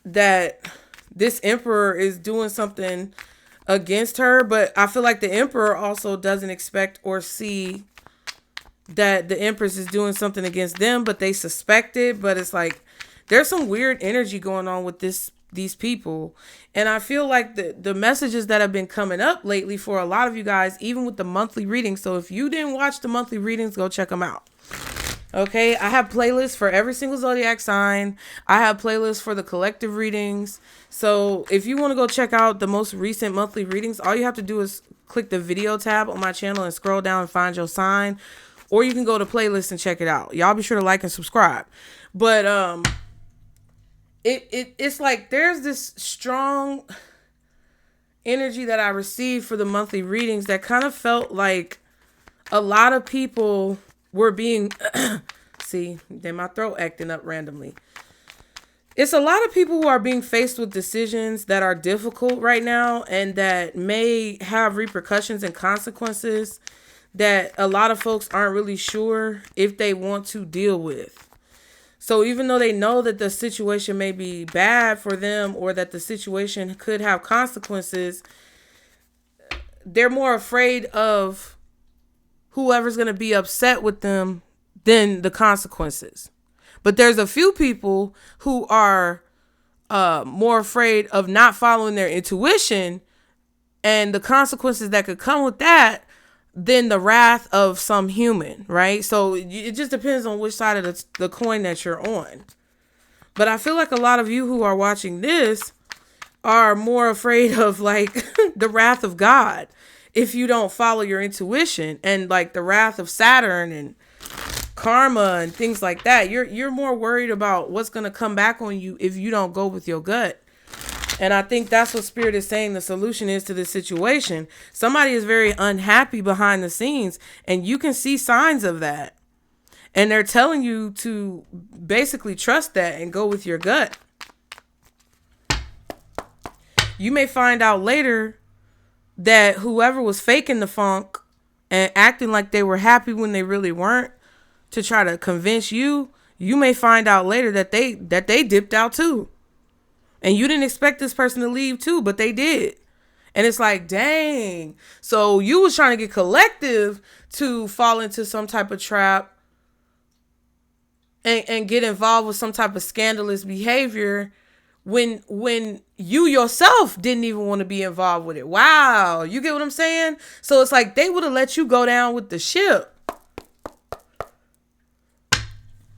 that this Emperor is doing something against her, but I feel like the Emperor also doesn't expect or see that the Empress is doing something against them, but they suspect it. But it's like there's some weird energy going on with these people. And I feel like the messages that have been coming up lately for a lot of you guys, even with the monthly readings. So if you didn't watch the monthly readings, go check them out. Okay, I have playlists for every single zodiac sign. I have playlists for the collective readings. So if you want to go check out the most recent monthly readings, all you have to do is click the video tab on my channel and scroll down and find your sign. Or you can go to playlist and check it out. Y'all be sure to like and subscribe. But it's like there's this strong energy that I received for the monthly readings that kind of felt like a lot of people were being see, then my throat acting up randomly. It's a lot of people who are being faced with decisions that are difficult right now and that may have repercussions and consequences that a lot of folks aren't really sure if they want to deal with. So even though they know that the situation may be bad for them or that the situation could have consequences, they're more afraid of whoever's going to be upset with them than the consequences. But there's a few people who are more afraid of not following their intuition and the consequences that could come with that than the wrath of some human, right? So it just depends on which side of the coin that you're on. But I feel like a lot of you who are watching this are more afraid of like the wrath of God if you don't follow your intuition, and like the wrath of Saturn and karma and things like that. You're more worried about what's going to come back on you if you don't go with your gut. And I think that's what Spirit is saying the solution is to this situation. Somebody is very unhappy behind the scenes, and you can see signs of that. And they're telling you to basically trust that and go with your gut. You may find out later that whoever was faking the funk and acting like they were happy when they really weren't to try to convince you, you may find out later that they dipped out too. And you didn't expect this person to leave too, but they did. And it's like, dang. So you was trying to get collective to fall into some type of trap and get involved with some type of scandalous behavior when you yourself didn't even want to be involved with it. Wow. You get what I'm saying? So it's like they would have let you go down with the ship.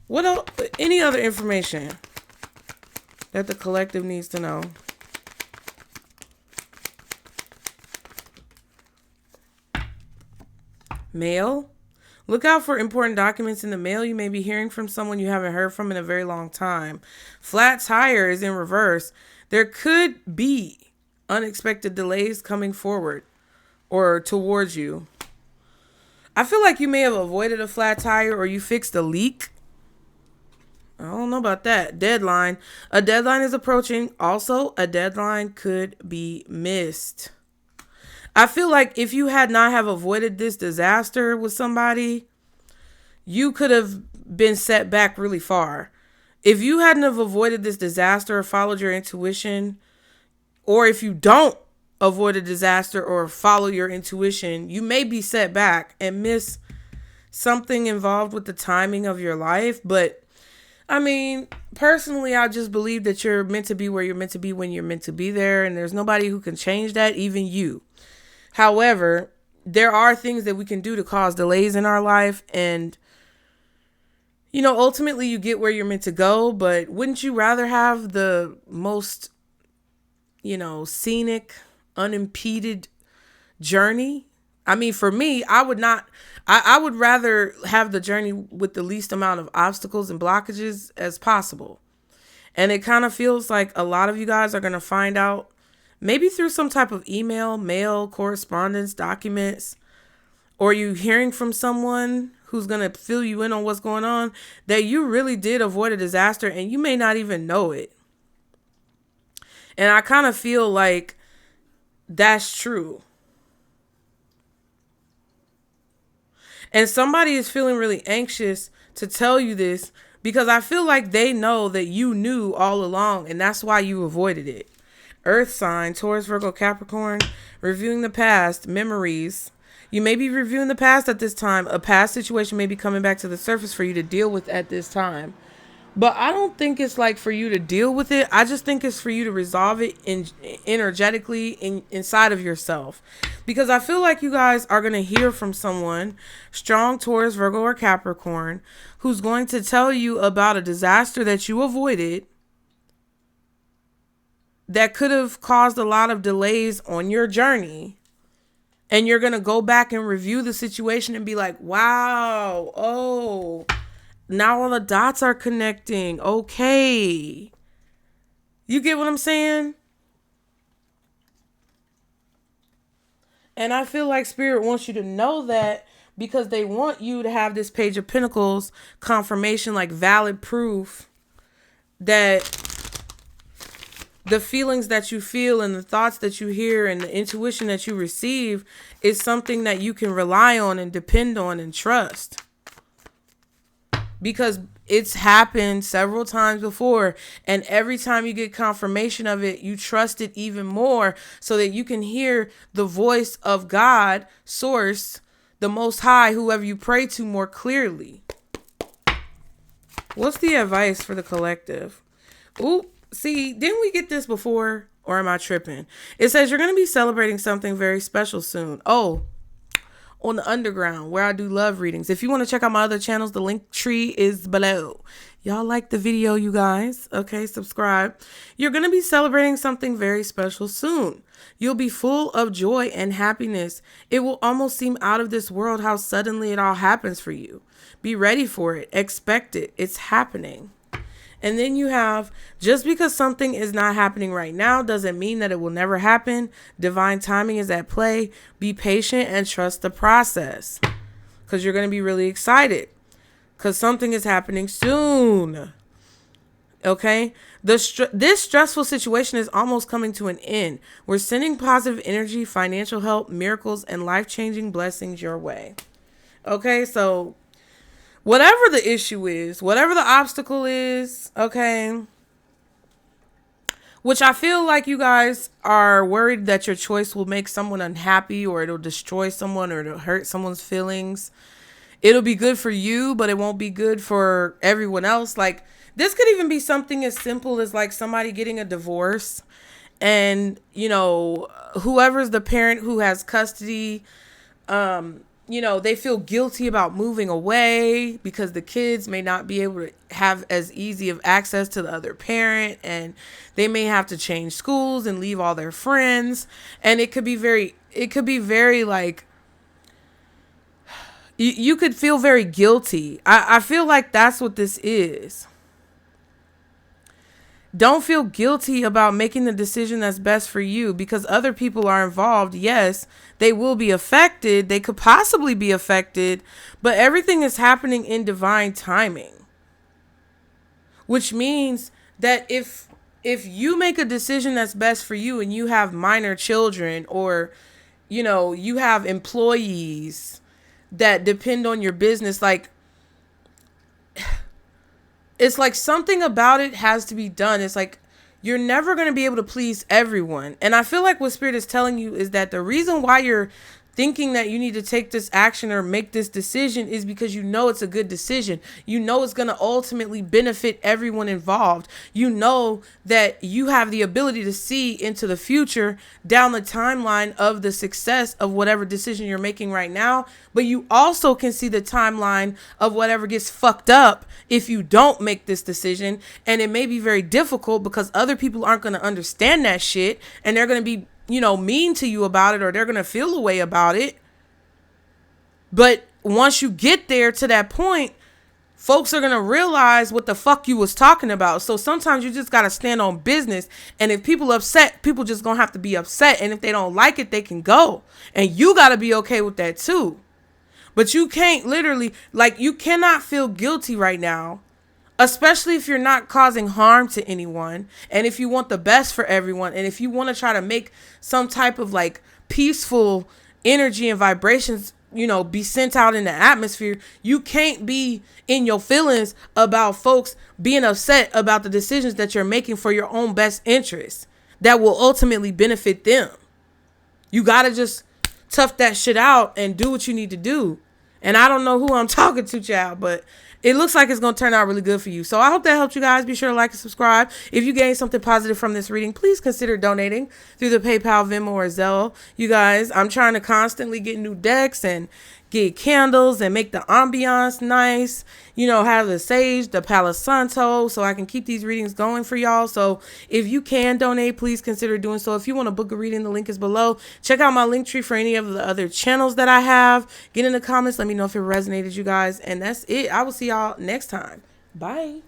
What else? Any other information that the collective needs to know? Mail. Look out for important documents in the mail. You may be hearing from someone you haven't heard from in a very long time. Flat tire is in reverse. There could be unexpected delays coming forward or towards you. I feel like you may have avoided a flat tire or you fixed a leak. I don't know about that. Deadline. A deadline is approaching. Also, a deadline could be missed. I feel like if you had not have avoided this disaster with somebody, you could have been set back really far. If you hadn't have avoided this disaster or followed your intuition, Or if you don't avoid a disaster or follow your intuition, you may be set back and miss something involved with the timing of your life. But I mean, personally, I just believe that you're meant to be where you're meant to be when you're meant to be there. And there's nobody who can change that, even you. However, there are things that we can do to cause delays in our life. And, you know, ultimately you get where you're meant to go. But wouldn't you rather have the most, you know, scenic, unimpeded journey? I mean, for me, I would rather have the journey with the least amount of obstacles and blockages as possible. And it kind of feels like a lot of you guys are going to find out, maybe through some type of email, mail, correspondence, documents, or you hearing from someone who's going to fill you in on what's going on, that you really did avoid a disaster and you may not even know it. And I kind of feel like that's true. And somebody is feeling really anxious to tell you this because I feel like they know that you knew all along and that's why you avoided it. Earth sign, Taurus, Virgo, Capricorn, reviewing the past, memories. You may be reviewing the past at this time. A past situation may be coming back to the surface for you to deal with at this time. But I don't think it's like for you to deal with it. I just think it's for you to resolve it energetically inside of yourself. Because I feel like you guys are going to hear from someone, strong Taurus, Virgo, or Capricorn, who's going to tell you about a disaster that you avoided that could have caused a lot of delays on your journey. And you're going to go back and review the situation and be like, wow, oh, now all the dots are connecting. Okay. You get what I'm saying? And I feel like Spirit wants you to know that because they want you to have this Page of Pentacles confirmation, like valid proof that the feelings that you feel and the thoughts that you hear and the intuition that you receive is something that you can rely on and depend on and trust. Because it's happened several times before. And every time you get confirmation of it, you trust it even more so that you can hear the voice of God, Source, the Most High, whoever you pray to, more clearly. What's the advice for the collective? Ooh, see, didn't we get this before? Or am I tripping? It says you're going to be celebrating something very special soon. Oh, on the underground where I do love readings. If you want to check out my other channels, the link tree is below. Y'all like the video, you guys? Okay, subscribe. You're going to be celebrating something very special soon. You'll be full of joy and happiness. It will almost seem out of this world how suddenly it all happens for you. Be ready for it. Expect it. It's happening. And then you have, just because something is not happening right now doesn't mean that it will never happen. Divine timing is at play. Be patient and trust the process. Because you're going to be really excited. Because something is happening soon. Okay? This stressful situation is almost coming to an end. We're sending positive energy, financial help, miracles, and life-changing blessings your way. Okay? So whatever the issue is, whatever the obstacle is, okay, which I feel like you guys are worried that your choice will make someone unhappy or it'll destroy someone or it'll hurt someone's feelings. It'll be good for you, but it won't be good for everyone else. Like, this could even be something as simple as like somebody getting a divorce and, you know, whoever's the parent who has custody, you know, they feel guilty about moving away because the kids may not be able to have as easy of access to the other parent, and they may have to change schools and leave all their friends. And it could be very like, you could feel very guilty. I feel like that's what this is. Don't feel guilty about making the decision that's best for you because other people are involved. Yes, they will be affected. They could possibly be affected, but everything is happening in divine timing. Which means that if you make a decision that's best for you and you have minor children or, you know, you have employees that depend on your business, like, it's like something about it has to be done. It's like you're never going to be able to please everyone. And I feel like what Spirit is telling you is that the reason why you're thinking that you need to take this action or make this decision is because you know it's a good decision. You know it's going to ultimately benefit everyone involved. You know that you have the ability to see into the future down the timeline of the success of whatever decision you're making right now. But you also can see the timeline of whatever gets fucked up if you don't make this decision. And it may be very difficult because other people aren't going to understand that shit, and they're going to be, you know, mean to you about it, or they're going to feel a way about it. But once you get there to that point, folks are going to realize what the fuck you was talking about. So sometimes you just got to stand on business. And if people upset, people just going to have to be upset. And if they don't like it, they can go. And you got to be okay with that too. But you can't literally, like, you cannot feel guilty right now, especially if you're not causing harm to anyone, and if you want the best for everyone, and if you want to try to make some type of like peaceful energy and vibrations, you know, be sent out in the atmosphere. You can't be in your feelings about folks being upset about the decisions that you're making for your own best interest that will ultimately benefit them. You got to just tough that shit out and do what you need to do. And I don't know who I'm talking to, child, but it looks like it's going to turn out really good for you. So I hope that helped you guys. Be sure to like and subscribe. If you gained something positive from this reading, please consider donating through the PayPal, Venmo, or Zelle. You guys, I'm trying to constantly get new decks and get candles and make the ambiance nice. You know, have the sage, the Palo Santo, so I can keep these readings going for y'all. So if you can donate, please consider doing so. If you want to book a reading, the link is below. Check out my link tree for any of the other channels that I have. Get in the comments. Let me know if it resonated, you guys. And that's it. I will see y'all next time. Bye.